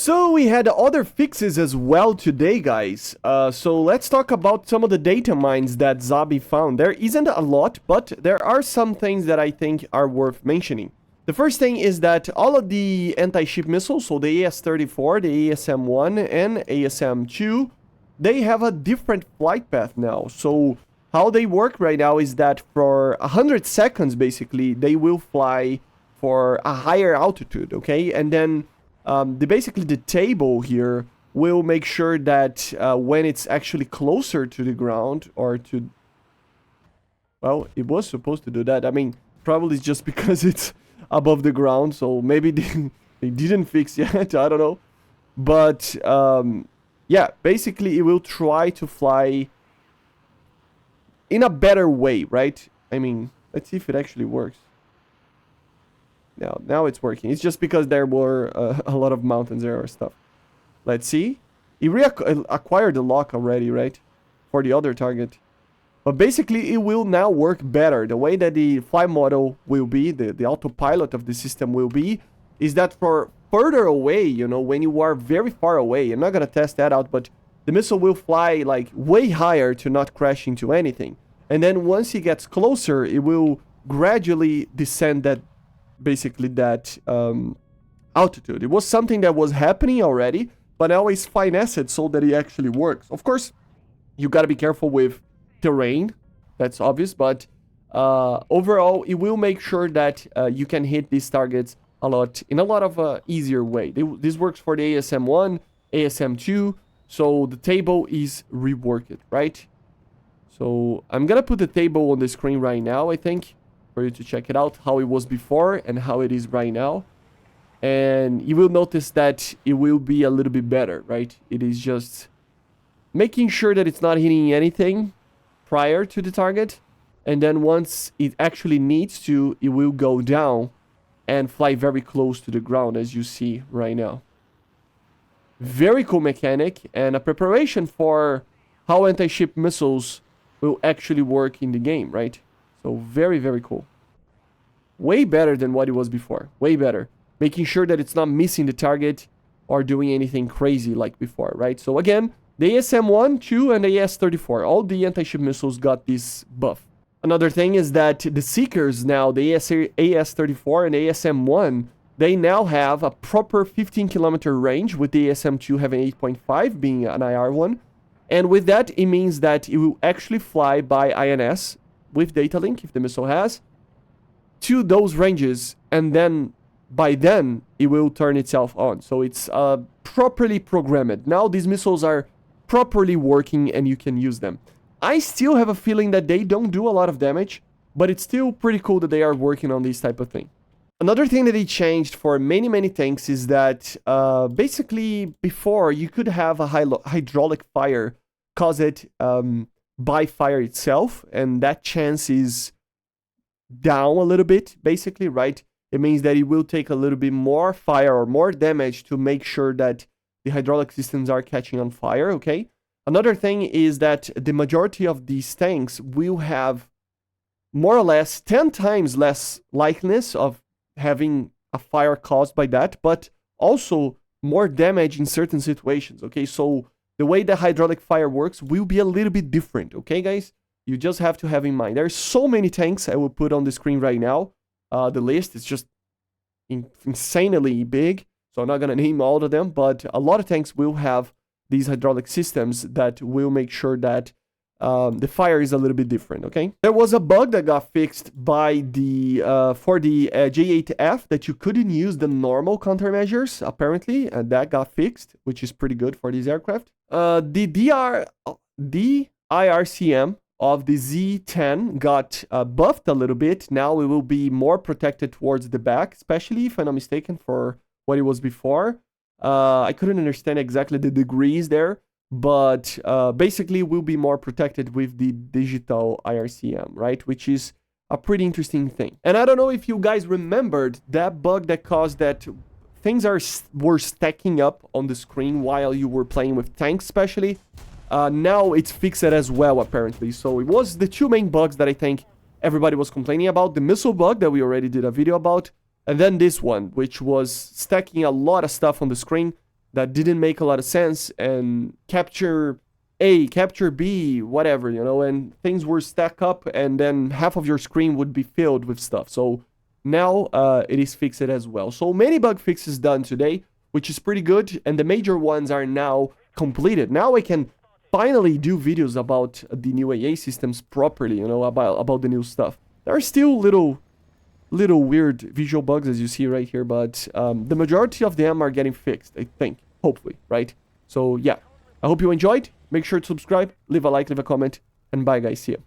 So we had other fixes as well today, guys. So let's talk about some of the data mines that Zabi found. There isn't a lot, but there are some things that I think are worth mentioning. The first thing is that all of the anti-ship missiles, so the AS-34, the ASM-1, and ASM-2, they have a different flight path now. So how they work right now is that for 100 seconds, basically, they will fly for a higher altitude, okay? And then basically the table here will make sure that when it's actually closer to the ground or to... Well, it was supposed to do that. I mean, probably just because it's above the ground, so maybe they didn't fix yet, I don't know. But yeah, basically it will try to fly in a better way, right? I mean, let's see if it actually works. Now it's working. It's just because there were a lot of mountains there or stuff. Let's see. It acquired the lock already, right? For the other target. But basically, it will now work better. The way that the flight model will be, the autopilot of the system will be, is that for further away, you know, when you are very far away, I'm not going to test that out, but the missile will fly like way higher to not crash into anything. And then once it gets closer, it will gradually descend that altitude. It was something that was happening already, but now it's finessed so that it actually works. Of course, you got to be careful with terrain, that's obvious, but overall, it will make sure that you can hit these targets in a lot of easier way. This works for the ASM-1, ASM-2, so the table is reworked, right? So I'm gonna put the table on the screen right now, I think, for you to check it out, how it was before and how it is right now. And you will notice that it will be a little bit better, right? It is just making sure that it's not hitting anything prior to the target. And then once it actually needs to, it will go down and fly very close to the ground, as you see right now. Very cool mechanic and a preparation for how anti-ship missiles will actually work in the game, right? So very, very cool. Way better than what it was before. Way better. Making sure that it's not missing the target or doing anything crazy like before, right? So again, the ASM-1, 2, and the AS-34, all the anti-ship missiles got this buff. Another thing is that the Seekers now, the AS-34 and ASM-1, they now have a proper 15-kilometer range, with the ASM-2 having 8.5, being an IR one. And with that, it means that it will actually fly by INS with data link, if the missile has, to those ranges, and then by then it will turn itself on. So it's properly programmed. Now these missiles are properly working and you can use them. I still have a feeling that they don't do a lot of damage, but it's still pretty cool that they are working on this type of thing. Another thing that they changed for many tanks is that basically before you could have a hydraulic fire cause it by fire itself, and that chance is down a little bit, basically, right? It means that it will take a little bit more fire or more damage to make sure that the hydraulic systems are catching on fire, okay? Another thing is that the majority of these tanks will have more or less 10 times less likeliness of having a fire caused by that, but also more damage in certain situations, okay? So the way the hydraulic fire works will be a little bit different, okay, guys? You just have to have in mind. There's so many tanks I will put on the screen right now. The list is just insanely big, so I'm not going to name all of them, but a lot of tanks will have these hydraulic systems that will make sure that the fire is a little bit different, okay? There was a bug that got fixed by the for the J8F that you couldn't use the normal countermeasures, apparently, and that got fixed, which is pretty good for these aircraft. The IRCM of the Z10 got buffed a little bit. Now it will be more protected towards the back, especially if I'm not mistaken for what it was before. I couldn't understand exactly the degrees there, but basically we'll be more protected with the digital IRCM, right? Which is a pretty interesting thing. And I don't know if you guys remembered that bug that caused that things were stacking up on the screen while you were playing with tanks, especially. Now it's fixed as well, apparently. So it was the two main bugs that I think everybody was complaining about. The missile bug that we already did a video about, and then this one, which was stacking a lot of stuff on the screen. that didn't make a lot of sense, and capture A, capture B, whatever, you know, and things were stacked up, and then half of your screen would be filled with stuff. So now it is fixed as well. So many bug fixes done today, which is pretty good, and the major ones are now completed. Now I can finally do videos about the new AA systems properly, you know, about the new stuff. There are still little weird visual bugs, as you see right here, but the majority of them are getting fixed, I think, hopefully, right? So yeah, I hope you enjoyed. Make sure to subscribe, leave a like, leave a comment, and bye guys, see ya.